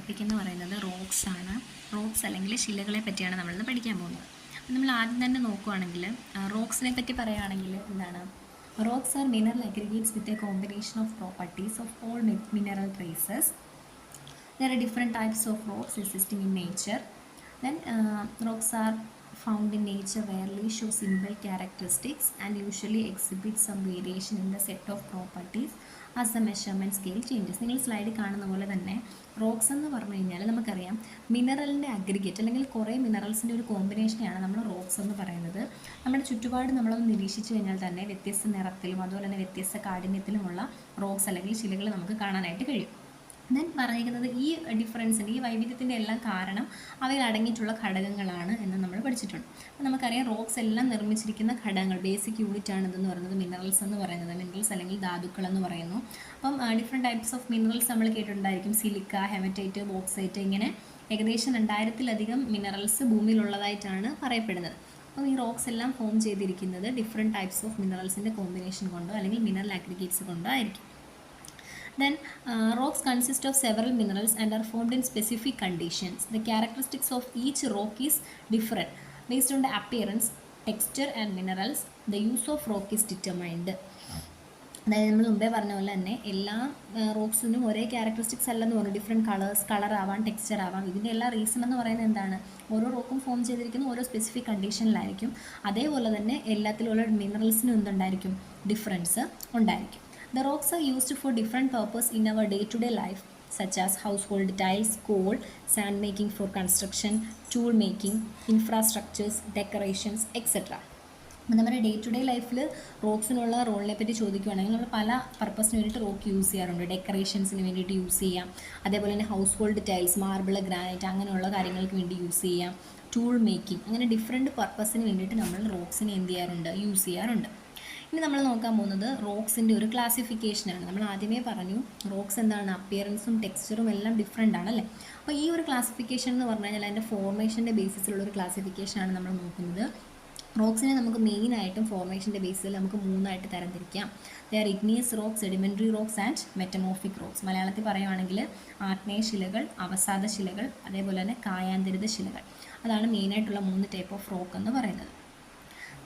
Topic എന്ന് പറയുന്നത് rocks ആണ്. റോക്സ് അല്ലെങ്കിൽ ശിലകളെ പറ്റിയാണ് നമ്മളിന്ന് പഠിക്കാൻ പോകുന്നത്. അപ്പം നമ്മൾ ആദ്യം തന്നെ നോക്കുകയാണെങ്കിൽ റോക്സിനെ പറ്റി പറയുകയാണെങ്കിൽ എന്താണ്, rocks R mineral aggregates with a combination of properties of all mineral traces. There are different types of rocks existing in nature. Then rocks are found in nature rarely show simple characteristics and usually exhibit some variation in the set of properties as the measurement scale changes. നിങ്ങൾ സ്ലൈഡിൽ കാണുന്ന പോലെ തന്നെ rocks എന്ന് പറഞ്ഞു കഴിഞ്ഞാൽ നമുക്കറിയാം മിനറലിൻ്റെ aggregate അല്ലെങ്കിൽ കുറേ മിനറൽസിൻ്റെ ഒരു കോമ്പിനേഷനെയാണ് നമ്മൾ റോക്സ് എന്ന് പറയുന്നത്. നമ്മുടെ ചുറ്റുപാട് നമ്മളൊന്ന് നിരീക്ഷിച്ചു കഴിഞ്ഞാൽ തന്നെ വ്യത്യസ്ത നിറത്തിലും അതുപോലെ തന്നെ വ്യത്യസ്ത കാഠിന്യത്തിലുമുള്ള റോക്സ് അല്ലെങ്കിൽ ശിലകൾ നമുക്ക് കാണാനായിട്ട് കഴിയും. ദെൻ പറയുന്നത് ഈ ഡിഫറൻസിൻ്റെ ഈ വൈവിധ്യത്തിൻ്റെ എല്ലാം കാരണം അവയിൽ അടങ്ങിയിട്ടുള്ള ഘടകങ്ങളാണ് എന്ന് നമ്മൾ പഠിച്ചിട്ടുണ്ട്. അപ്പോൾ നമുക്കറിയാം റോക്സ് എല്ലാം നിർമ്മിച്ചിരിക്കുന്ന ഘടകങ്ങൾ ബേസിക് യൂണിറ്റ് ആണ് ഇതെന്ന് പറയുന്നത് മിനറൽസ് എന്ന് പറയുന്നത്. മിനറൽസ് അല്ലെങ്കിൽ ധാതുക്കൾ എന്ന് പറയുന്നു. അപ്പം ഡിഫറെൻറ്റ് ടൈപ്സ് ഓഫ് മിനറൽസ് നമ്മൾ കേട്ടിട്ടുണ്ടായിരിക്കും. സിലിക്ക, ഹെമറ്റൈറ്റ്, ബോക്സൈറ്റ്, ഇങ്ങനെ ഏകദേശം 2000-ലധികം മിനറൽസ് ഭൂമിയിലുള്ളതായിട്ടാണ് പറയപ്പെടുന്നത്. അപ്പോൾ ഈ റോക്സ് എല്ലാം ഫോം ചെയ്തിരിക്കുന്നത് ഡിഫറെൻറ്റ് ടൈപ്സ് ഓഫ് മിനറൽസിൻ്റെ കോമ്പിനേഷൻ കൊണ്ടോ അല്ലെങ്കിൽ മിനറൽ അഗ്രിഗേറ്റ്സ് കൊണ്ടോ ആയിരിക്കും. Then rocks consist of several minerals and are formed in specific conditions. The characteristics of each rock is different based on the appearance, texture and minerals. The use of rock is determined. അതായത് നമ്മൾ മുമ്പേ പറഞ്ഞ പോലെ തന്നെ എല്ലാ റോക്സിനും ഒരേ characteristics അല്ലെന്ന് പറഞ്ഞു. ഡിഫറെൻറ്റ് കളർ ആവാം, ടെക്സ്ചർ ആവാം. ഇതിൻ്റെ എല്ലാ റീസൺ എന്ന് പറയുന്നത് എന്താണ്, ഓരോ റോക്കും ഫോം ചെയ്തിരിക്കുന്ന ഓരോ സ്പെസിഫിക് കണ്ടീഷനിലായിരിക്കും. അതേപോലെ തന്നെ എല്ലാത്തിലുള്ള മിനറൽസിനും എന്തുണ്ടായിരിക്കും, ഡിഫറൻസ് ഉണ്ടായിരിക്കും. The rocks are used for different purposes in our day-to-day life, such as household tiles, coal, sand making for construction, tool making, infrastructures, decorations, etc. നമ്മുടെ ഡേ ടു ഡേ ലൈഫിൽ റോക്സിനുള്ള റോളിനെ പറ്റി ചോദിക്കുകയാണെങ്കിൽ നമ്മൾ പല പർപ്പസിന് വേണ്ടിയിട്ട് റോക്ക് യൂസ് ചെയ്യാറുണ്ട്. ഡെക്കറേഷൻസിന് വേണ്ടിയിട്ട് യൂസ് ചെയ്യാം. അതേപോലെ തന്നെ house hold tiles, marble, granite അങ്ങനെയുള്ള കാര്യങ്ങൾക്ക് വേണ്ടി യൂസ് ചെയ്യാം. ടൂൾ മേക്കിംഗ്, അങ്ങനെ ഡിഫറെൻറ്റ് പർപ്പസിന് വേണ്ടിയിട്ട് നമ്മൾ റോക്സിനെ എന്ത് ചെയ്യാറുണ്ട്, യൂസ് ചെയ്യാറുണ്ട്. ഇനി നമ്മൾ നോക്കാൻ പോകുന്നത് റോക്സിൻ്റെ ഒരു ക്ലാസിഫിക്കേഷനാണ്. നമ്മൾ ആദ്യമേ പറഞ്ഞു റോക്സ് എന്താണ്, അപ്പിയറൻസും ടെക്സ്ചറും എല്ലാം ഡിഫറെൻ്റ് ആണല്ലേ. അപ്പോൾ ഈ ഒരു ക്ലാസിഫിക്കേഷൻ എന്ന് പറഞ്ഞു കഴിഞ്ഞാൽ അതിൻ്റെ ഫോർമേഷൻ്റെ ബേസിസിലുള്ള ഒരു ക്ലാസിഫിക്കേഷനാണ് നമ്മൾ നോക്കുന്നത്. റോക്സിനെ നമുക്ക് മെയിനായിട്ടും ഫോർമേഷൻ്റെ ബേസിൽ നമുക്ക് 3ആയിട്ട് തരംതിരിക്കാം. They are igneous rocks, sedimentary rocks and metamorphic rocks. മലയാളത്തിൽ പറയുകയാണെങ്കിൽ ആഗ്നേയ ശിലകൾ, അവസാദ ശിലകൾ, അതേപോലെ തന്നെ കായാന്തരിത ശിലകൾ. അതാണ് മെയിനായിട്ടുള്ള 3 ടൈപ്പ് ഓഫ് റോക്ക് എന്ന് പറയുന്നത്.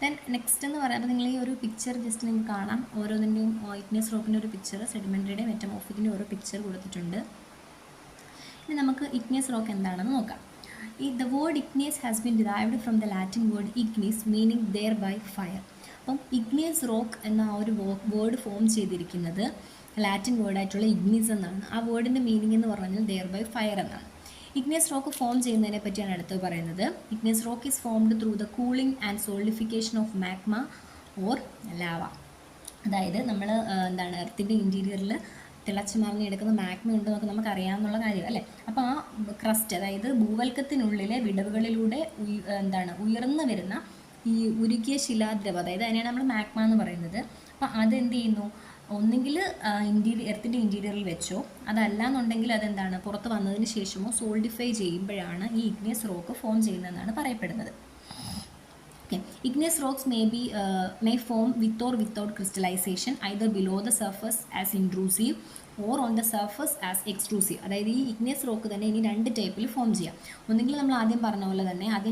ദെൻ നെക്സ്റ്റ് എന്ന് പറയുമ്പോൾ നിങ്ങൾ ഈ ഒരു പിക്ചർ ജസ്റ്റ് നിങ്ങൾക്ക് കാണാം. ഓരോന്നിൻ്റെയും ഇഗ്നിയസ് റോക്കിൻ്റെ ഒരു പിക്ചർ, സെഡിമെൻ്ററിയുടെ മെറ്റമോർഫിക്കിൻ്റെ ഓരോ പിക്ചർ കൊടുത്തിട്ടുണ്ട്. ഇനി നമുക്ക് ഇഗ്നിയസ് റോക്ക് എന്താണെന്ന് നോക്കാം. The word igneous has been derived from the Latin word ignis, meaning thereby fire. അപ്പം igneous rock എന്ന ആ ഒരു വേർഡ് ഫോം ചെയ്തിരിക്കുന്നത് ലാറ്റിൻ വേർഡായിട്ടുള്ള ഇഗ്നിസ് എന്നാണ്. ആ വേർഡിൻ്റെ മീനിങ് എന്ന് പറഞ്ഞാൽ thereby fire എന്നാണ്. ഇഗ്നിയസ് റോക്ക് ഫോം ചെയ്യുന്നതിനെ പറ്റിയാണ് അടുത്ത് പറയുന്നത്. Igneous rock is formed through the cooling and solidification of magma or lava. അതായത് നമ്മൾ എന്താണ് എർത്തിൻ്റെ ഇൻറ്റീരിയറിൽ തിളച്ച് മറിഞ്ഞെടുക്കുന്ന മാഗ്മ ഉണ്ടെന്നൊക്കെ നമുക്കറിയാമെന്നുള്ള കാര്യം അല്ലേ. അപ്പോൾ ആ ക്രസ്റ്റ്, അതായത് ഭൂവൽക്കത്തിനുള്ളിലെ വിടവുകളിലൂടെ ഉയർന്നു വരുന്ന ഈ ഉരുകിയ ശിലാദ്രവം, അതായത് അതിനെയാണ് നമ്മൾ മാഗ്മ എന്ന് പറയുന്നത്. അപ്പോൾ അതെന്ത് ചെയ്യുന്നു, ഒന്നുകിൽ എർത്തിൻ്റെ ഇൻറ്റീരിയറിൽ വെച്ചോ, അതല്ല എന്നുണ്ടെങ്കിൽ അതെന്താണ് പുറത്ത് വന്നതിന് ശേഷമോ സോൾഡിഫൈ ചെയ്യുമ്പോഴാണ് ഈ ഇഗ്നിയസ് റോക്ക് ഫോം ചെയ്യുന്നതെന്നാണ് പറയപ്പെടുന്നത്. Igneous rocks may form with or without crystallization, either below the surface as intrusive or on the surface as extrusive. അതായത് ഈ ഇഗ്നിയസ് റോക്ക് തന്നെ ഇനി 2 ടൈപ്പിൽ ഫോം ചെയ്യാം. ഒന്നുകിൽ നമ്മൾ ആദ്യം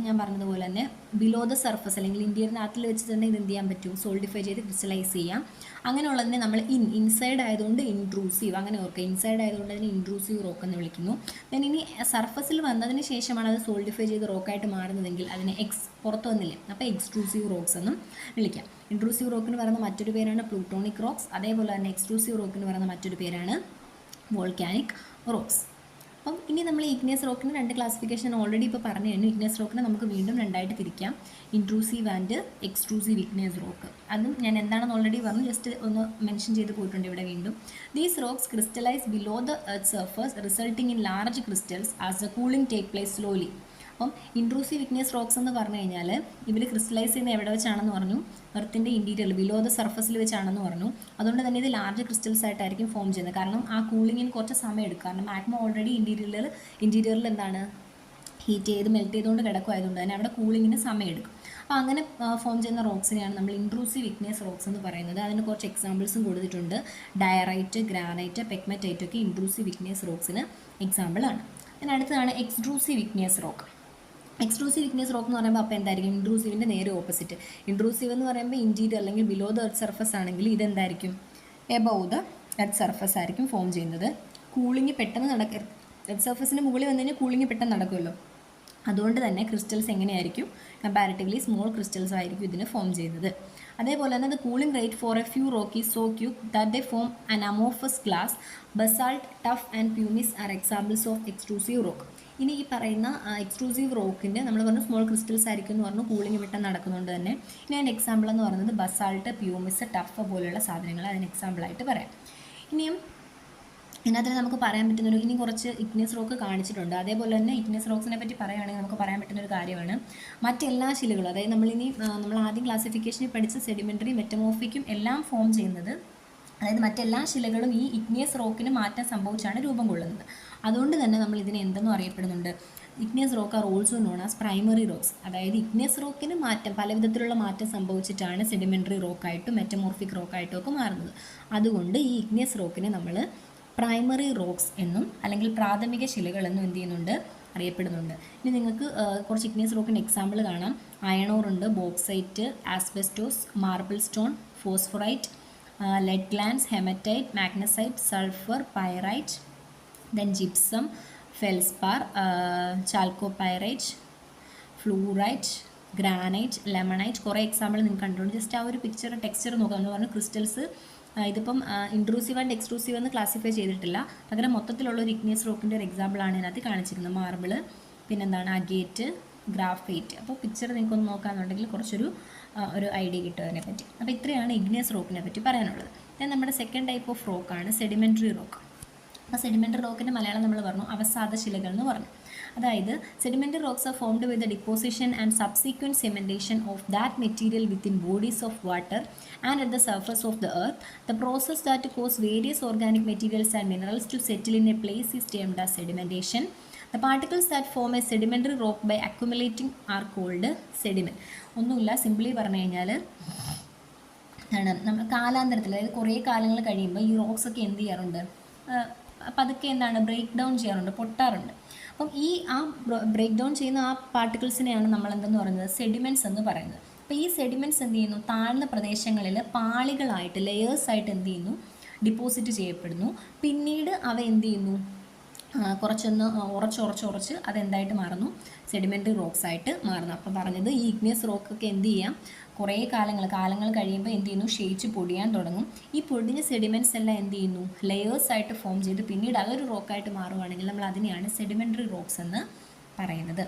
ഞാൻ പറഞ്ഞതുപോലെ തന്നെ ബിലോ ദ സർഫസ് അല്ലെങ്കിൽ ഇൻറ്റീരിയറിനകത്തിൽ വെച്ച് തന്നെ ഇത് എന്ത് ചെയ്യാൻ പറ്റും, സോൾഡിഫൈ ചെയ്ത് ക്രിസ്റ്റലൈസ് ചെയ്യാം. അങ്ങനെയുള്ളതിനെ നമ്മൾ ഇൻസൈഡ് ആയതുകൊണ്ട് ഇൻട്രൂസീവ്, അങ്ങനെ ഓർക്കുക, ഇൻസൈഡ് ആയതുകൊണ്ട് അതിനെ ഇൻട്രൂസീവ് റോക്ക് എന്ന് വിളിക്കുന്നു. ദെൻ ഇനി സർഫസിൽ വന്നതിന് ശേഷമാണ് അത് സോൾഡിഫൈ ചെയ്ത് റോക്കായിട്ട് മാറുന്നതെങ്കിൽ അതിനെ പുറത്ത് വന്നില്ല, അപ്പോൾ എക്സ്ട്രൂസീവ് റോക്സ് എന്നും വിളിക്കാം. ഇൻട്രൂസീവ് റോക്കിന് പറയുന്ന മറ്റൊരു പേരാണ് പ്ലൂട്ടോണിക് റോക്സ്. അതേപോലെ തന്നെ എക്സ്ട്രൂസീവ് റോക്കിന് പറയുന്ന മറ്റൊരു പേരാണ് വോൾക്കാനിക് റോക്സ്. അപ്പം ഇനി നമ്മൾ ഇഗ്നിയസ് റോക്കിന് 2 ക്ലാസിഫിക്കേഷൻ ഓൾറെഡി ഇപ്പോൾ പറഞ്ഞു കഴിഞ്ഞു. ഇഗ്നിയസ് റോക്കിനെ നമുക്ക് വീണ്ടും 2ആയിട്ട് തിരിക്കാം, intrusive and extrusive igneous rock. അതും ഞാൻ എന്താണെന്ന് ഓൾറെഡി പറഞ്ഞു, ജസ്റ്റ് ഒന്ന് മെൻഷൻ ചെയ്ത് പോയിട്ടുണ്ട് ഇവിടെ വീണ്ടും. These rocks crystallise below the earth surface resulting in large crystals as the cooling take place slowly. അപ്പം ഇൻട്രൂസീവ് ഇഗ്നിയസ് റോക്സ് എന്ന് പറഞ്ഞു കഴിഞ്ഞാൽ ഇവർ ക്രിസ്റ്റലൈസ് ചെയ്യുന്ന എവിടെ വെച്ചാണെന്ന് പറഞ്ഞു, എർത്തിൻ്റെ ഇൻറ്റീരിയറിൽ ബിലോ ദ സർഫസിൽ വെച്ചാണെന്ന് പറഞ്ഞു. അതുകൊണ്ട് തന്നെ ഇത് ലാർജ് ക്രിസ്റ്റൽസ് ആയിട്ടായിരിക്കും ഫോം ചെയ്യുന്നത്. കാരണം ആ കൂളിങ്ങിന് കുറച്ച് സമയം എടുക്കും. കാരണം മാഗ്മ ഓൾറെഡി ഇൻറ്റീരിയറിൽ എന്താണ് ഹീറ്റ് ചെയ്ത് മെൽറ്റ് ചെയ്തുകൊണ്ട് കിടക്കുമായതുകൊണ്ട് തന്നെ അവിടെ കൂളിങ്ങിന് സമയം എടുക്കും. അപ്പോൾ അങ്ങനെ ഫോം ചെയ്യുന്ന റോക്സിനെയാണ് നമ്മൾ ഇൻട്രൂസീവ് ഇഗ്നിയസ് റോക്സ് എന്ന് പറയുന്നത്. അതിന് കുറച്ച് എക്സാമ്പിൾസും കൊടുത്തിട്ടുണ്ട്. ഡയറൈറ്റ്, ഗ്രാനൈറ്റ്, പെഗ്മറ്റൈറ്റ് ഒക്കെ ഇൻട്രൂസീവ് ഇഗ്നിയസ് റോക്സിന് എക്സാമ്പിളാണ്. പിന്നെ അടുത്തതാണ് extrusive igneous rock. Extrusive igneous rock എന്ന് പറയുമ്പോൾ അപ്പോൾ എന്തായിരിക്കും? ഇൻട്രൂസീവിൻ്റെ നേരെ ഓപ്പോസിറ്റ്. ഇൻട്രൂസീവ് എന്ന് പറയുമ്പോൾ ഇൻറ്റീരിയർ അല്ലെങ്കിൽ ബിലോ ദ എർത്ത് സർഫസ് ആണെങ്കിൽ ഇതെന്തായിരിക്കും? എബവ് ദ എർത്ത് സർഫസ് ആയിരിക്കും ഫോം ചെയ്യുന്നത്. കൂളിംഗ് പെട്ടെന്ന് എർത്ത് സർഫസിന് മുകളിൽ വന്നു കഴിഞ്ഞാൽ കൂളിംഗ് പെട്ടെന്ന് നടക്കുമല്ലോ. അതുകൊണ്ട് തന്നെ ക്രിസ്റ്റൽസ് എങ്ങനെയായിരിക്കും? കമ്പാരിറ്റീവ്ലി സ്മോൾ ക്രിസ്റ്റൽസ് ആയിരിക്കും ഇതിന് ഫോം ചെയ്യുന്നത്. അതേപോലെ തന്നെ the cooling rate for a few rock is so quick that they form an amorphous glass. Basalt, tuff and pumice are examples of extrusive rock. ഇനി ഈ പറയുന്ന എക്സ്ട്രൂസീവ് റോക്കിൻ്റെ നമ്മൾ പറഞ്ഞു സ്മോൾ ക്രിസ്റ്റൽസ് ആയിരിക്കും എന്ന് പറഞ്ഞു, കൂളിംഗ് പെട്ടെന്ന് നടക്കുന്നതുകൊണ്ട് തന്നെ. ഇനി അതിൻ്റെ എക്സാമ്പിൾ എന്ന് പറയുന്നത് ബസാൾട്ട്, പ്യൂമിസ്, ടഫ് പോലെയുള്ള സാധനങ്ങൾ അതിന് എക്സാമ്പിളായിട്ട് പറയാം. ഇനിയും ഇതിനകത്ത് നമുക്ക് പറയാൻ പറ്റുന്നൊരു ഇനി കുറച്ച് ഇഗ്നിയസ് റോക്ക് കാണിച്ചിട്ടുണ്ട്. അതേപോലെ തന്നെ ഇഗ്നിയസ് റോക്സിനെ പറ്റി പറയുകയാണെങ്കിൽ നമുക്ക് പറയാൻ പറ്റുന്നൊരു കാര്യമാണ് മറ്റെല്ലാ ശിലകളും, അതായത് നമ്മൾ ആദ്യം ക്ലാസിഫിക്കേഷനിൽ പഠിച്ച സെഡിമെൻ്ററി, മെറ്റമോർഫിക്കും എല്ലാം ഫോം ചെയ്യുന്നത്, അതായത് മറ്റെല്ലാ ശിലകളും ഈ ഇഗ്നിയസ് റോക്കിന് മാറ്റം സംഭവിച്ചാണ് രൂപം കൊള്ളുന്നത്. അതുകൊണ്ട് തന്നെ നമ്മൾ ഇതിനെ എന്തെന്നും അറിയപ്പെടുന്നുണ്ട്? Igneous rock are also known as primary rocks. അതായത് ഇഗ്നിയസ് റോക്കിന് മാറ്റം, പല വിധത്തിലുള്ള മാറ്റം സംഭവിച്ചിട്ടാണ് സെഡിമെൻ്ററി റോക്കായിട്ടും മെറ്റമോർഫിക് റോക്കായിട്ടും ഒക്കെ മാറുന്നത്. അതുകൊണ്ട് ഈ ഇഗ്നിയസ് റോക്കിനെ നമ്മൾ പ്രൈമറി റോക്സ് എന്നും അല്ലെങ്കിൽ പ്രാഥമിക ശിലകൾ എന്നും എന്ത് ചെയ്യുന്നുണ്ട്? അറിയപ്പെടുന്നുണ്ട്. ഇനി നിങ്ങൾക്ക് കുറച്ച് ഇഗ്നിയസ് റോക്കിൻ്റെ എക്സാമ്പിൾ കാണാം. അയൺ ഉണ്ട്, bauxite, asbestos, marble stone, phosphorite, lead glands, hematite, magnesite, sulfur, pyrite, then gypsum, feldspar, chalcopyrite, fluorite, granite, limonite, കുറേ എക്സാമ്പിൾ നിങ്ങൾക്ക് കണ്ടുകൊണ്ട് ജസ്റ്റ് ആ ഒരു പിക്ചർ ടെക്സ്ചർ നോക്കുക എന്ന് പറഞ്ഞാൽ ക്രിസ്റ്റൽസ് ഇതിപ്പം ഇൻട്രൂസീവ് ആൻഡ് എക്സ്ട്രൂസീവ് എന്ന് ക്ലാസിഫൈ ചെയ്തിട്ടില്ല, പകരം മൊത്തത്തിലുള്ള ഒരു ഇഗ്നിയസ് റോക്കിൻ്റെ ഒരു എക്സാമ്പിളാണ് ഇതിനകത്ത് കാണിച്ചിരിക്കുന്നത്. മാർബിള്, പിന്നെന്താണ് അഗേറ്റ്, ഗ്രാഫൈറ്റ്. അപ്പോൾ പിക്ചർ നിങ്ങൾക്കൊന്ന് നോക്കാമെന്നുണ്ടെങ്കിൽ കുറച്ചൊരു ഐഡിയ കിട്ടും അതിനെപ്പറ്റി. അപ്പോൾ ഇത്രയാണ് ഇഗ്നിയസ് റോക്കിനെ പറ്റി പറയാനുള്ളത്. then നമ്മുടെ സെക്കൻഡ് ടൈപ്പ് ഓഫ് റോക്കാണ് സെഡിമെൻ്ററി റോക്ക്. അപ്പോൾ സെഡിമെൻ്ററി റോക്കിൻ്റെ മലയാളം നമ്മൾ പറഞ്ഞു അവസാദ ശിലകൾ എന്ന് പറഞ്ഞു. അതായത് sedimentary rocks are formed with the deposition and subsequent cementation of that material within bodies of water and at the surface of the earth. The process that cause various organic materials and minerals to settle in a place is termed as sedimentation. The particles that form a sedimentary rock by accumulating are called sediment. ഒന്നുമില്ല, simply പറഞ്ഞു കഴിഞ്ഞാൽ നമ്മൾ കാലാന്തരത്തിൽ, അതായത് കുറേ കാലങ്ങൾ കഴിയുമ്പോൾ ഈ റോക്സ് ഒക്കെ എന്ത് ചെയ്യാറുണ്ട്? അപ്പം അതൊക്കെ എന്താണ് ബ്രേക്ക് ഡൗൺ ചെയ്യാറുണ്ട്, പൊട്ടാറുണ്ട്. അപ്പം ആ ബ്രേക്ക് ഡൗൺ ചെയ്യുന്ന ആ പാർട്ടിക്കിൾസിനെയാണ് നമ്മൾ എന്തെന്ന് പറയുന്നത്? സെഡിമെൻറ്റ്സ് എന്ന് പറയുന്നത്. അപ്പോൾ ഈ സെഡിമെൻറ്റ്സ് എന്ത് ചെയ്യുന്നു? താഴ്ന്ന പ്രദേശങ്ങളിൽ പാളികളായിട്ട്, ലെയേഴ്സായിട്ട് എന്ത് ചെയ്യുന്നു? ഡിപ്പോസിറ്റ് ചെയ്യപ്പെടുന്നു. പിന്നീട് അവ എന്ത് ചെയ്യുന്നു? കുറച്ചൊന്ന് ഉറച്ച് അതെന്തായിട്ട് മാറുന്നു? സെഡിമെൻ്ററി റോക്സ് ആയിട്ട് മാറുന്നു. അപ്പോൾ പറഞ്ഞത് ഈ ഇഗ്നിയസ് റോക്കൊക്കെ എന്ത് ചെയ്യാം? കുറേ കാലങ്ങൾ കഴിയുമ്പോൾ എന്ത് ചെയ്യുന്നു? ക്ഷയിച്ച് പൊടിയാൻ തുടങ്ങും. ഈ പൊടിഞ്ഞ സെഡിമെൻറ്റ്സ് എല്ലാം എന്ത് ചെയ്യുന്നു? ലെയേഴ്സായിട്ട് ഫോം ചെയ്ത് പിന്നീട് അതൊരു റോക്കായിട്ട് മാറുകയാണെങ്കിൽ നമ്മൾ അതിനെയാണ് സെഡിമെൻ്ററി റോക്സ് എന്ന് പറയുന്നത്.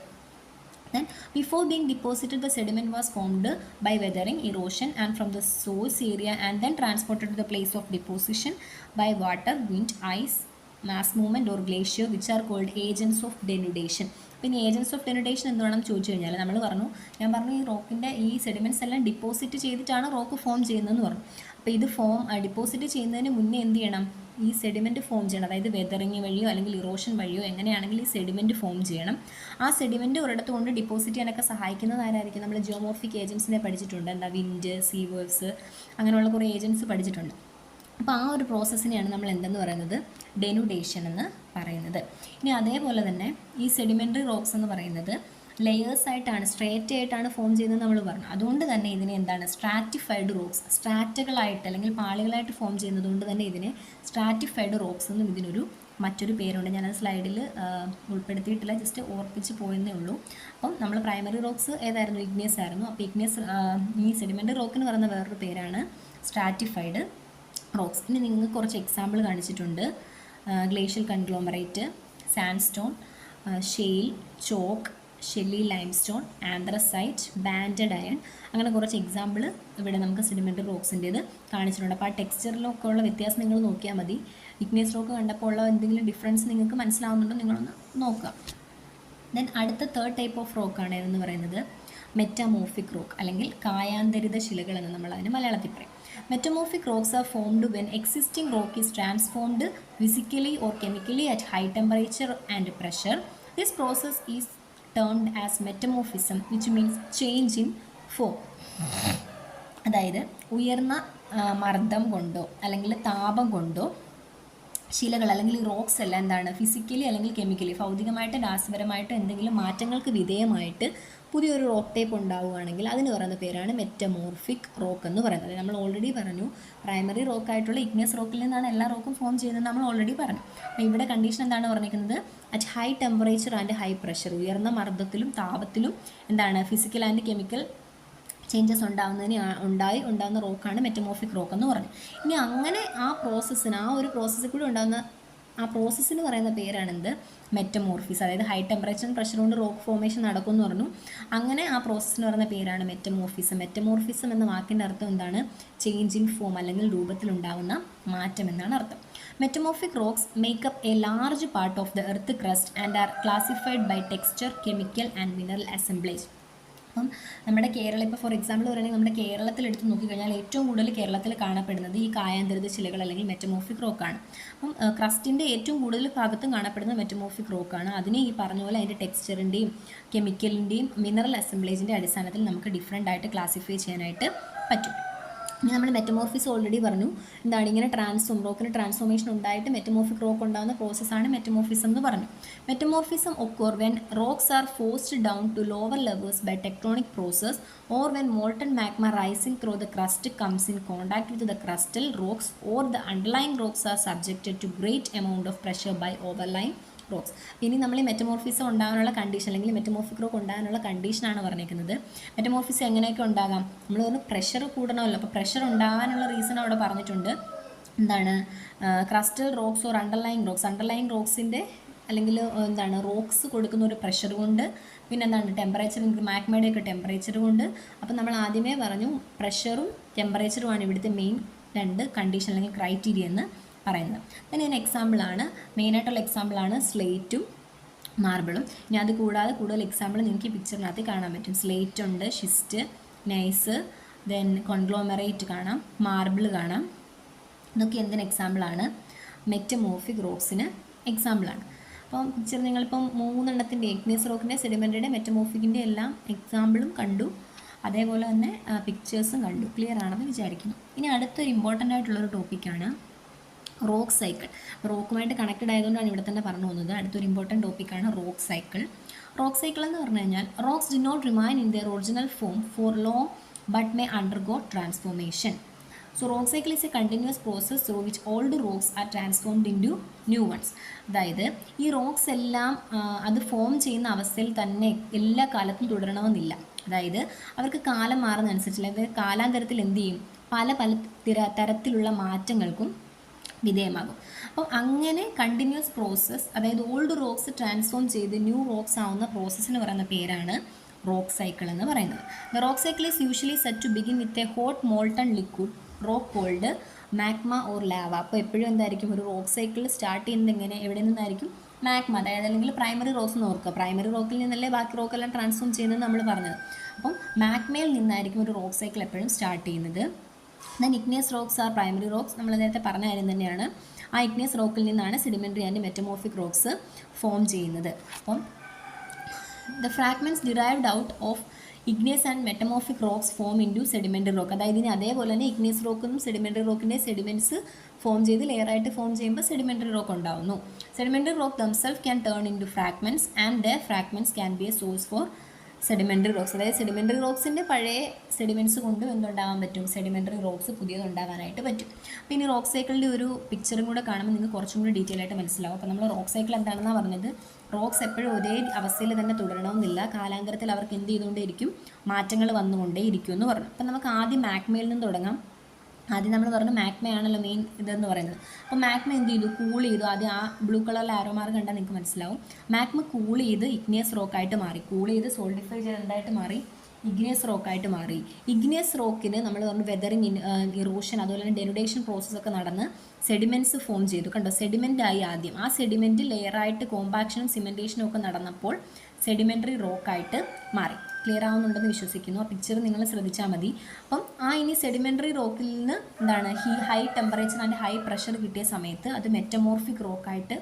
Then before being deposited, the sediment was formed by weathering, erosion and from the source area and then transported to the place of deposition by water, wind, ice, mass movement or glacier, which are called agents of denudation. പിന്നെ agents of ഡെനുഡേഷൻ എന്താണെന്ന് ചോദിച്ചു കഴിഞ്ഞാൽ ഞാൻ പറഞ്ഞു ഈ റോക്കിൻ്റെ ഈ sediments എല്ലാം deposit ചെയ്തിട്ടാണ് റോക്ക് ഫോം ചെയ്യുന്നതെന്ന് പറഞ്ഞു. അപ്പോൾ ഇത് ഡിപ്പോസിറ്റ് ചെയ്യുന്നതിന് മുന്നേ എന്ത് ചെയ്യണം? ഈ സെഡിമെൻറ്റ് ഫോം ചെയ്യണം. അതായത് വെതറിങ് വഴിയോ അല്ലെങ്കിൽ ഇറോഷൻ വഴിയോ എങ്ങനെയാണെങ്കിൽ ഈ സെഡിമെൻറ്റ് ഫോം ചെയ്യണം. ആ സെഡിമെൻറ്റ് ഒരിടത്ത് കൊണ്ട് ഡിപ്പോസിറ്റ് ചെയ്യാനൊക്കെ സഹായിക്കുന്നത് ആരായിരിക്കും? നമ്മൾ ജിയോമോർഫിക് ഏജൻസിനെ പഠിച്ചിട്ടുണ്ട്. എന്താ? വിൻഡ്, സീ വേവ്സ്, അങ്ങനെയുള്ള കുറേ ഏജൻസ് പഠിച്ചിട്ടുണ്ട്. അപ്പോൾ ആ ഒരു പ്രോസസ്സിനെയാണ് നമ്മൾ എന്തെന്ന് പറയുന്നത്? ഡെനുഡേഷൻ എന്ന് പറയുന്നത്. ഇനി അതേപോലെ തന്നെ ഈ സെഡിമെൻ്ററി റോക്സ് എന്ന് പറയുന്നത് ലെയേഴ്സായിട്ടാണ്, സ്ട്രേറ്റ് ആയിട്ടാണ് ഫോം ചെയ്യുന്നത് നമ്മൾ പറഞ്ഞു. അതുകൊണ്ട് തന്നെ ഇതിനെ എന്താണ്? സ്ട്രാറ്റിഫൈഡ് റോക്സ്, സ്ട്രാറ്റകളായിട്ട് അല്ലെങ്കിൽ പാളികളായിട്ട് ഫോം ചെയ്യുന്നത് കൊണ്ട് തന്നെ ഇതിനെ സ്ട്രാറ്റിഫൈഡ് റോക്സ് എന്നും ഇതിനൊരു മറ്റൊരു പേരുണ്ട്. ഞാനത് സ്ലൈഡിൽ ഉൾപ്പെടുത്തിയിട്ടില്ല, ജസ്റ്റ് ഓർപ്പിച്ച് പോയെന്നേ ഉള്ളൂ. അപ്പം നമ്മൾ പ്രൈമറി റോക്സ് ഏതായിരുന്നു? ഇഗ്നിയസ് ആയിരുന്നു. അപ്പോൾ ഇഗ്നിയസ് ഈ സെഡിമെൻ്ററി റോക്കിന് പറയുന്ന വേറൊരു പേരാണ് സ്ട്രാറ്റിഫൈഡ് റോക്സ്. ഇനി നിങ്ങൾക്ക് കുറച്ച് എക്സാമ്പിൾ കാണിച്ചിട്ടുണ്ട്. Glacial conglomerate, sandstone, shale, chalk, shelly limestone, anthracite, banded iron, അങ്ങനെ കുറച്ച് എക്സാമ്പിൾ ഇവിടെ നമുക്ക് സെഡിമെൻ്ററി റോക്സിൻ്റേത് കാണിച്ചിട്ടുണ്ട്. അപ്പോൾ ആ ടെക്സ്ചറിലൊക്കെ ഉള്ള വ്യത്യാസം നിങ്ങൾ നോക്കിയാൽ മതി. ഇഗ്നിയസ് റോക്ക് കണ്ടപ്പോൾ ഉള്ള എന്തെങ്കിലും ഡിഫറൻസ് നിങ്ങൾക്ക് മനസ്സിലാവുന്നുണ്ടോ നിങ്ങളൊന്ന് നോക്കുക. ദെൻ അടുത്ത തേർഡ് ടൈപ്പ് ഓഫ് റോക്കാണ് എന്ന് പറയുന്നത് മെറ്റാമോർഫിക് റോക്ക് അല്ലെങ്കിൽ കായാന്തരിത ശിലകൾ എന്ന് നമ്മൾ അതിന് മലയാളത്തിൽ പറയും. Metamorphic rocks are formed when existing rock is transformed physically or chemically at high temperature and pressure. This process is termed as metamorphism, which means change in form. അതായത് ഉയർന്ന മർദ്ദം കൊണ്ടോ അല്ലെങ്കിൽ താപം കൊണ്ടോ ശിലകൾ അല്ലെങ്കിൽ റോക്സ് എല്ലാം എന്താണ് ഫിസിക്കലി അല്ലെങ്കിൽ കെമിക്കലി ഭൗതികമായിട്ട് രാസപരമായിട്ട് എന്തെങ്കിലും മാറ്റങ്ങൾക്ക് വിധേയമായിട്ട് പുതിയൊരു റോക്ക് ടൈപ്പ് ഉണ്ടാവുകയാണെങ്കിൽ അതിന് പറയുന്ന പേരാണ് മെറ്റമോർഫിക് റോക്ക് എന്ന് പറയുന്നത്. നമ്മൾ ഓൾറെഡി പറഞ്ഞു പ്രൈമറി റോക്കായിട്ടുള്ള ഇഗ്നിയസ് റോക്കിൽ നിന്നാണ് എല്ലാ റോക്കും ഫോം ചെയ്യുന്നത് നമ്മൾ ഓൾറെഡി പറഞ്ഞു. അപ്പോൾ ഇവിടെ കണ്ടീഷൻ എന്താണ് പറഞ്ഞിരിക്കുന്നത്? At high temperature and high pressure, ഉയർന്ന മർദ്ദത്തിലും താപത്തിലും എന്താണ് ഫിസിക്കൽ ആൻഡ് കെമിക്കൽ ചേഞ്ചസ് ഉണ്ടാകുന്ന റോക്കാണ് മെറ്റമോർഫിക് റോക്ക് എന്ന് പറഞ്ഞു. ഇനി അങ്ങനെ ആ ഒരു പ്രോസസ്സിൽ കൂടി ഉണ്ടാകുന്ന ആ പ്രോസസ്സിന് പറയുന്ന പേരാണെന്ത്? മെറ്റമോർഫിസ്. അതായത് ഹൈ ടെമ്പറേച്ചർ പ്രഷർ കൊണ്ട് റോക്ക് ഫോർമേഷൻ നടക്കുമെന്ന് പറഞ്ഞു. അങ്ങനെ ആ പ്രോസസ്സിന് പറയുന്ന പേരാണ് മെറ്റമോർഫിസം. മെറ്റമോർഫിസം എന്ന വാക്കിൻ്റെ അർത്ഥം എന്താണ്? ചേഞ്ച് ഇൻ ഫോം അല്ലെങ്കിൽ രൂപത്തിലുണ്ടാകുന്ന മാറ്റം എന്നാണ് അർത്ഥം. Metamorphic rocks make up a large part of the earth crust and are classified by texture, chemical and mineral assemblage. അപ്പം നമ്മുടെ കേരളം ഇപ്പോൾ ഫോർ എക്സാമ്പിൾ പറയുകയാണെങ്കിൽ നമ്മുടെ കേരളത്തിൽ എടുത്ത് നോക്കിക്കഴിഞ്ഞാൽ ഏറ്റവും കൂടുതൽ കേരളത്തിൽ കാണപ്പെടുന്നത് ഈ കായാന്തരിത ശിലകൾ അല്ലെങ്കിൽ മെറ്റമോർഫിക് റോക്കാണ്. അപ്പം ക്രസ്റ്റിൻ്റെ ഏറ്റവും കൂടുതൽ ഭാഗത്തും കാണപ്പെടുന്നത് മെറ്റമോർഫിക് റോക്കാണ്. അതിനെ ഈ പറഞ്ഞ പോലെ അതിൻ്റെ ടെക്സ്ചറിൻ്റെയും കെമിക്കലിൻ്റെയും മിനറൽ അസംബ്ലേജിൻ്റെ അടിസ്ഥാനത്തിൽ നമുക്ക് ഡിഫറെൻ്റ് ആയിട്ട് ക്ലാസിഫൈ ചെയ്യാനായിട്ട് പറ്റും. ഇനി നമ്മൾ മെറ്റമോർഫിസ് ഓൾറെഡി പറഞ്ഞു. എന്താണ് ഇങ്ങനെ റോക്കിന് ട്രാൻസ്ഫോർമേഷൻ ഉണ്ടായിട്ട് മെറ്റമോർഫിക് റോക്ക് ഉണ്ടാകുന്ന പ്രോസസ്സാണ് മെറ്റമോർഫിസം എന്ന് പറഞ്ഞു. Metamorphism occur when rocks are forced down to lower levels by tectonic process or when molten magma rising through the crust comes in contact with the crustal rocks or the underlying rocks are subjected to great amount of pressure by overlying rocks. ഇനി നമ്മൾ ഈ metamorphism ഉണ്ടാകാനുള്ള condition അല്ലെങ്കിൽ metamorphic rock ഉണ്ടാകാനുള്ള കണ്ടീഷനാണ് പറഞ്ഞിരിക്കുന്നത്. Metamorphism എങ്ങനെയൊക്കെ ഉണ്ടാകാം? നമ്മൾ പറഞ്ഞു പ്രഷർ കൂടണമല്ലോ. അപ്പോൾ പ്രഷർ ഉണ്ടാകാനുള്ള റീസൺ അവിടെ പറഞ്ഞിട്ടുണ്ട്. എന്താണ്? ക്രസ്റ്റൽ റോക്സ് ഓർ അണ്ടർലൈങ് റോക്സിൻ്റെ അല്ലെങ്കിൽ എന്താണ് റോക്സ് കൊടുക്കുന്ന ഒരു പ്രഷർ കൊണ്ട്, പിന്നെ എന്താണ് ടെമ്പറേച്ചർ, മാഗ്മയുടെയൊക്കെ ടെമ്പറേച്ചർ കൊണ്ട്. അപ്പോൾ നമ്മൾ ആദ്യമേ പറഞ്ഞു പ്രഷറും ടെമ്പറേച്ചറുമാണ് ഇവിടുത്തെ മെയിൻ രണ്ട് കണ്ടീഷൻ അല്ലെങ്കിൽ ക്രൈറ്റീരിയ എന്ന് പറയുന്നത്. then ഇതിന് മെയിനായിട്ടുള്ള എക്സാമ്പിളാണ് സ്ലേറ്റും മാർബിളും. ഇനി അത് കൂടാതെ കൂടുതൽ എക്സാമ്പിൾ നിങ്ങൾക്ക് ഈ പിക്ചറിനകത്ത് കാണാൻ പറ്റും. സ്ലേറ്റ് ഉണ്ട്, ഷിസ്റ്റ്, നൈസ്, ദെൻ കോൺഗ്ലോമറേറ്റ് കാണാം, മാർബിൾ കാണാം. ഇതൊക്കെ എന്തിന് എക്സാമ്പിളാണ്? മെറ്റമോർഫിക് റോക്സിന് എക്സാമ്പിളാണ്. അപ്പം പിക്ചർ നിങ്ങളിപ്പം 3 ഇഗ്നിയസ് റോക്കിൻ്റെ, സെഡിമെൻ്ററിയുടെ, മെറ്റമോർഫിക്കിൻ്റെ എല്ലാം എക്സാമ്പിളും കണ്ടു, അതേപോലെ തന്നെ പിക്ചേഴ്സും കണ്ടു. ക്ലിയർ ആണെന്ന് വിചാരിക്കുന്നു. ഇനി അടുത്തൊരു ഇമ്പോർട്ടൻ്റ് ആയിട്ടുള്ളൊരു ടോപ്പിക്കാണ് റോക്ക് സൈക്കിൾ. റോക്കുമായിട്ട് കണക്റ്റഡ് ആയതുകൊണ്ടാണ് ഇവിടെ തന്നെ പറഞ്ഞു പോകുന്നത്. അടുത്തൊരു ഇമ്പോർട്ടൻറ്റ് ടോപ്പിക്കാണ് റോക്ക് സൈക്കിൾ. റോക്ക് സൈക്കിൾ എന്ന് പറഞ്ഞു കഴിഞ്ഞാൽ rocks do not remain in their original form for long but may undergo transformation. So rock cycle is a continuous process through which old rocks are transformed into new ones. അതായത് ഈ rocks എല്ലാം അത് form ചെയ്യുന്ന അവസ്ഥയിൽ തന്നെ എല്ലാ കാലത്തും തുടരണമെന്നില്ല. അതായത് അവർക്ക് കാലം മാറുന്നതനുസരിച്ച് അല്ലെങ്കിൽ കാലാന്തരത്തിൽ എന്ത് ചെയ്യും? പല തരത്തിലുള്ള മാറ്റങ്ങൾക്കും വിധേയമാകും. അപ്പം അങ്ങനെ കണ്ടിന്യൂസ് പ്രോസസ്സ്, അതായത് ഓൾഡ് റോക്സ് ട്രാൻസ്ഫോം ചെയ്ത് ന്യൂ റോക്സ് ആവുന്ന പ്രോസസ്സിന് പറയുന്ന പേരാണ് റോക്ക് സൈക്കിൾ എന്ന് പറയുന്നത്. The rock cycle is usually set to begin with a hot molten liquid rock called magma or lava. അപ്പോൾ എപ്പോഴും എന്തായിരിക്കും ഒരു റോക്ക് സൈക്കിൾ സ്റ്റാർട്ട് ചെയ്യുന്നത് എവിടെ നിന്നായിരിക്കും? മാഗ്മ, അതായത് അല്ലെങ്കിൽ പ്രൈമറി റോക്സ് എന്ന് ഓർക്കുക. പ്രൈമറി റോക്കിൽ നിന്നല്ലേ ബാക്കി റോക്കെല്ലാം ട്രാൻസ്ഫോം ചെയ്യുന്നത് നമ്മൾ പറഞ്ഞത്. അപ്പം മാഗ്മയിൽ നിന്നായിരിക്കും ഒരു റോക്ക് സൈക്കിൾ എപ്പോഴും സ്റ്റാർട്ട് ചെയ്യുന്നത്. Then igneous rocks are primary rocks. നമ്മൾ നേരത്തെ പറഞ്ഞ കാര്യം തന്നെയാണ്. ആ ഇഗ്നിയസ് റോക്കിൽ നിന്നാണ് sedimentary and metamorphic rocks form ചെയ്യുന്നത്. അപ്പം the fragments derived out of igneous and metamorphic rocks form into sedimentary rock. അതായത് ഇനി അതേപോലെ തന്നെ ഇഗ്നിയസ് റോക്കും സെഡിമെൻ്ററി റോക്കിൻ്റെ സെഡിമെൻറ്റ്സ് ഫോം ചെയ്ത് ലെയറായിട്ട് ഫോം ചെയ്യുമ്പോൾ സെഡിമെൻ്ററി റോക്ക് ഉണ്ടാകുന്നു. Sedimentary rock themselves can turn into fragments and the fragments can be a source for sedimentary rocks. അതായത് സെഡിമെൻ്ററി റോക്സിൻ്റെ പഴയ സെഡിമെൻറ്റ്സ് കൊണ്ട് എന്തുണ്ടാകാൻ പറ്റും? സെഡിമെൻ്ററി റോക്സ് പുതിയതുണ്ടാകാനായിട്ട് പറ്റും. അപ്പോൾ ഇനി റോക്ക് സൈക്കിളിൻ്റെ ഒരു പിക്ചറും കൂടെ കാണുമ്പോൾ നിങ്ങൾക്ക് കുറച്ചും കൂടി ഡീറ്റെയിൽ ആയിട്ട് മനസ്സിലാവും. അപ്പോൾ നമ്മൾ റോക്ക് സൈക്കിൾ എന്താണെന്നാണ് പറഞ്ഞത്? റോക്സ് എപ്പോഴും ഒരേ അവസ്ഥയിൽ തന്നെ തുടരണമെന്നില്ല. കാലാന്തരത്തിൽ അവർക്ക് എന്ത് ചെയ്തുകൊണ്ടേയിരിക്കും? മാറ്റങ്ങൾ വന്നുകൊണ്ടേ ഇരിക്കും എന്ന് പറഞ്ഞു. അപ്പോൾ നമുക്ക് ആദ്യം മാഗ്മയിൽ നിന്ന് തുടങ്ങാം. ആദ്യം നമ്മൾ പറഞ്ഞു മാഗ്മയാണല്ലോ മെയിൻ ഇതെന്ന് പറയുന്നത്. അപ്പോൾ മാഗ്മ എന്ത് ചെയ്തു? കൂൾ ചെയ്തു. ആദ്യം ആ ബ്ലൂ കളറിൽ ആരോ മാർക്ക് കണ്ടാൽ നിങ്ങൾക്ക് മനസ്സിലാവും. മാഗ്മ കൂൾ ചെയ്ത് ഇഗ്നിയസ് റോക്കായിട്ട് മാറി. കൂൾ ചെയ്ത് സോൾഡിഫൈ ചെയ്ത് എന്തായിട്ട് മാറി? ഇഗ്നിയസ് റോക്കായിട്ട് മാറി. ഇഗ്നിയസ് റോക്കിന് നമ്മൾ പറഞ്ഞു വെതറിങ്, ഇറോഷൻ, അതുപോലെ തന്നെ ഡെനുഡേഷൻ പ്രോസസ്സൊക്കെ നടന്ന് സെഡിമെൻറ്റ്സ് ഫോം ചെയ്തു. കണ്ടോ? സെഡിമെൻ്റ് ആയി ആദ്യം. ആ സെഡിമെൻറ്റ് ലെയറായിട്ട് കോമ്പാക്ഷനും സിമെൻറ്റേഷനും ഒക്കെ നടന്നപ്പോൾ സെഡിമെൻ്ററി റോക്കായിട്ട് മാറി. ക്ലിയർ ആവുന്നുണ്ടെന്ന് വിശ്വസിക്കുന്നു. ആ പിക്ചർ നിങ്ങൾ ശ്രദ്ധിച്ചാൽ മതി. അപ്പം ഇനി സെഡിമെൻ്ററി റോക്കിൽ നിന്ന് എന്താണ് high temperature and high pressure കിട്ടിയ സമയത്ത് അത് മെറ്റമോർഫിക് റോക്കായിട്ട്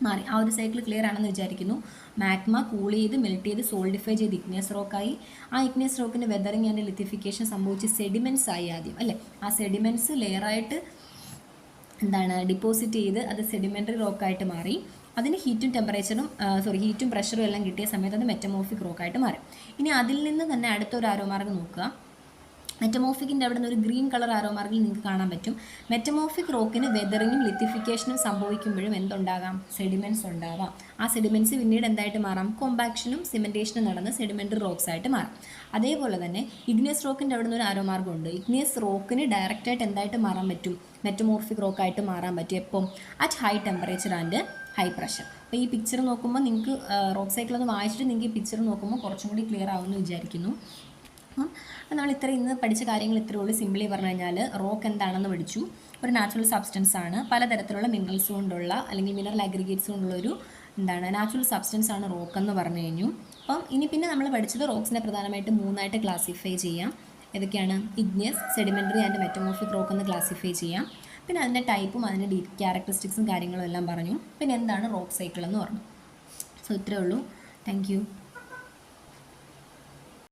മാറി. ആ ഒരു സൈക്കിൾ ക്ലിയർ ആണെന്ന് വിചാരിക്കുന്നു. മാഗ്മ കൂൾ ചെയ്ത് മെൽറ്റ് ചെയ്ത് സോൾഡിഫൈ ചെയ്ത് ഇഗ്നിയസ് റോക്കായി. ആ ഇഗ്നിയസ് റോക്കിൻ്റെ വെതറിങ് ആൻഡ് ലിത്തിഫിക്കേഷൻ സംഭവിച്ച് സെഡിമെൻറ്റ്സ് ആയി ആദ്യം, അല്ലേ? ആ സെഡിമെൻറ്റ്സ് ലെയറായിട്ട് എന്താണ് ഡിപ്പോസിറ്റ് ചെയ്ത് അത് സെഡിമെൻ്ററി റോക്കായിട്ട് മാറി. അതിന് ഹീറ്റും പ്രഷറും എല്ലാം കിട്ടിയ സമയത്ത് അത് മെറ്റമോർഫിക് റോക്കായിട്ട് മാറി. ഇനി അതിൽ നിന്ന് തന്നെ അടുത്തൊരു ആരോ മാർഗ് നോക്കുക. മെറ്റമോർഫിക്കിൻ്റെ അവിടെ നിന്ന് ഒരു ഗ്രീൻ കളർ ആരോ മാർഗിൽ നിങ്ങൾക്ക് കാണാൻ പറ്റും. മെറ്റമോർഫിക് റോക്കിന് വെതറിങ്ങും ലിത്തിഫിക്കേഷനും സംഭവിക്കുമ്പോഴും എന്തുണ്ടാകാം? സെഡിമെൻറ്റ്സ് ഉണ്ടാവാം. ആ സെഡിമെൻറ്റ്സ് പിന്നീട് എന്തായിട്ട് മാറാം? കോമ്പാക്ഷനും സിമെൻറ്റേഷനും നടന്ന് സെഡിമെൻ്ററി റോക്സ് ആയിട്ട് മാറാം. അതേപോലെ തന്നെ ഇഗ്നിയസ് റോക്കിൻ്റെ അവിടെ നിന്ന് ഒരു ആരോ മാർഗം ഉണ്ട്. ഇഗ്നിയസ് റോക്കിന് ഡയറക്റ്റായിട്ട് എന്തായിട്ട് മാറാൻ പറ്റും? മെറ്റമോർഫിക് റോക്കായിട്ട് മാറാൻ പറ്റും. എപ്പം? At high temperature and high pressure. അപ്പോൾ ഈ പിക്ചർ നോക്കുമ്പോൾ നിങ്ങൾക്ക് റോക്ക് സൈക്കിൾ ഒന്ന് വായിച്ചിട്ട് നിങ്ങൾക്ക് ഈ പിക്ചർ നോക്കുമ്പോൾ കുറച്ചും കൂടി ക്ലിയർ ആവുമെന്ന് വിചാരിക്കുന്നു. നമ്മൾ ഇന്ന് പഠിച്ച കാര്യങ്ങൾ ഇത്രയേ ഉള്ളൂ. സിംപ്ലി പറഞ്ഞു കഴിഞ്ഞാൽ റോക്ക് എന്താണെന്ന് പഠിച്ചു. ഒരു നാച്ചുറൽ സബ്സ്റ്റൻസ് ആണ്. പലതരത്തിലുള്ള മിനറൽസ് കൊണ്ടുള്ള അല്ലെങ്കിൽ മിനറൽ അഗ്രിഗേറ്റ്സ് കൊണ്ടുള്ളൊരു നാച്ചുറൽ സബ്സ്റ്റൻസ് ആണ് റോക്ക് എന്ന് പറഞ്ഞു കഴിഞ്ഞു. അപ്പം ഇനി പിന്നെ നമ്മൾ പഠിച്ചത് റോക്സിനെ പ്രധാനമായിട്ട് 3ആയിട്ട് ക്ലാസിഫൈ ചെയ്യാം. ഏതൊക്കെയാണ്? Igneous, sedimentary and metamorphic rock എന്ന് ക്ലാസിഫൈ ചെയ്യാം. പിന്നെ അതിൻ്റെ ടൈപ്പും അതിൻ്റെ ക്യാരക്ടറിസ്റ്റിക്സും കാര്യങ്ങളും എല്ലാം പറഞ്ഞു. പിന്നെ എന്താണ് റോക്ക് സൈക്കിൾ എന്ന് പറഞ്ഞു. സോ ഇത്രയേ ഉള്ളൂ. Thank you.